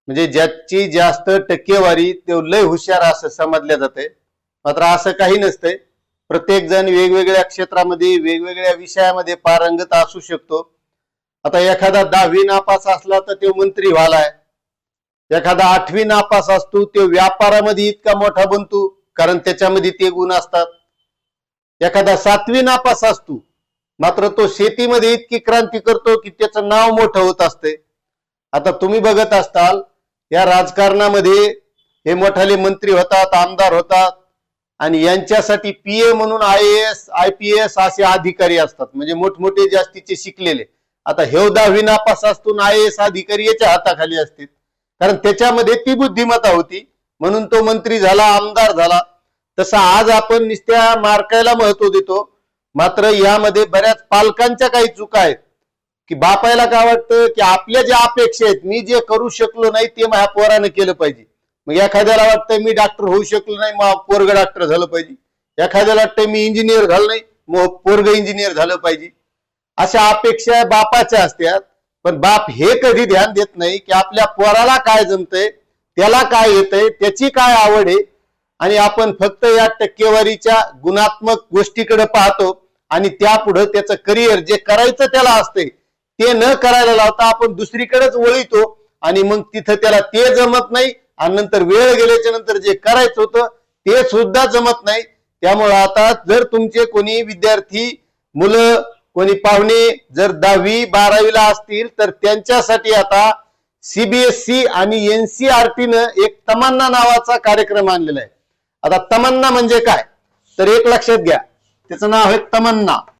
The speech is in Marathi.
म्हणजे ज्याची जास्त टक्केवारी ते लय हुशार असं समजल्या जाते, मात्र असं काही नसतंय. प्रत्येक जण वेगवेगळ्या क्षेत्रामध्ये वेगवेगळ्या विषयामध्ये पारंगत असू शकतो. आता एखादा 10वी नापास असला तर तो मंत्री व्हालाय, एखादा 8वी नापास असतो तो व्यापारामध्ये इतका मोठा बनतो कारण त्याच्यामध्ये ते गुण असतात. एखादा 7वी नापास असतो मात्र तो शेतीमध्ये इतकी क्रांती करतो की त्याचं नाव मोठं होत असते. आता तुम्ही बघत असताल या राजकारणामध्ये हे मोठाले मंत्री होतात, आमदार होतात आणि यांच्यासाठी पीए म्हणून IAS IPS असे अधिकारी असतात, म्हणजे मोठमोठे जास्तीचे शिकलेले. आता हे 10वी नापास असतो IAS अधिकारी याच्या हाताखाली असतील कारण त्याच्यामध्ये ती बुद्धिमत्ता होती म्हणून तो मंत्री झाला, आमदार झाला. तसं आज आपण नुसत्या मार्काला महत्व देतो, मात्र यामध्ये बऱ्याच पालकांच्या काही चुका आहेत की बापायला काय वाटतं की आपल्या ज्या अपेक्षा आहेत, मी जे करू शकलो नाही ते माझ्या पोरानं केलं पाहिजे. मग एखाद्याला वाटतं मी डॉक्टर होऊ शकलो नाही मग पोरग डॉक्टर झालं पाहिजे, एखाद्याला वाटतं मी इंजिनियर झालो नाही मग पोरग इंजिनियर झालं पाहिजे. अशा अपेक्षा बापाच्या असतात, पण बाप हे कधी ध्यान देत नाही की आपल्या पोराला काय जमतंय, त्याला काय येतंय, त्याची काय आवड आहे. आणि आपण फक्त या टक्केवारीच्या गुणात्मक गोष्टीकडे पाहतो आणि त्यापुढे त्याचं करिअर जे करायचं त्याला असते ते न करायला लावता आपण दुसरीकडेच वळीतो आणि मग तिथं त्याला ते जमत नाही आणि नंतर वेळ गेल्याच्या नंतर जे करायचं होतं ते सुद्धा जमत नाही. त्यामुळे आता जर तुमचे कोणी विद्यार्थी मुलं कोणी पाहुणे जर 10वी 12वीला असतील तर त्यांच्यासाठी आता CBSE आणि NCERT न एक तमन्ना नावाचा कार्यक्रम आणलेला आहे. आता तमन्ना म्हणजे काय तर एक लक्षात घ्या, त्याचं नाव आहे तमन्ना.